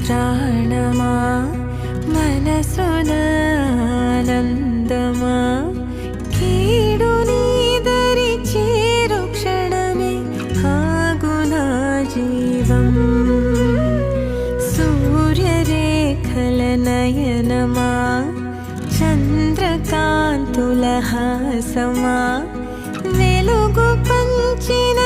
ప్రాణమా మనసున ఆనందమా కీడు నీదరి చేరు క్షణమే ఆగునా జీవం సూర్యరేఖల నయనమా చంద్రకాంతుల హాసమా వెలుగు పంచిన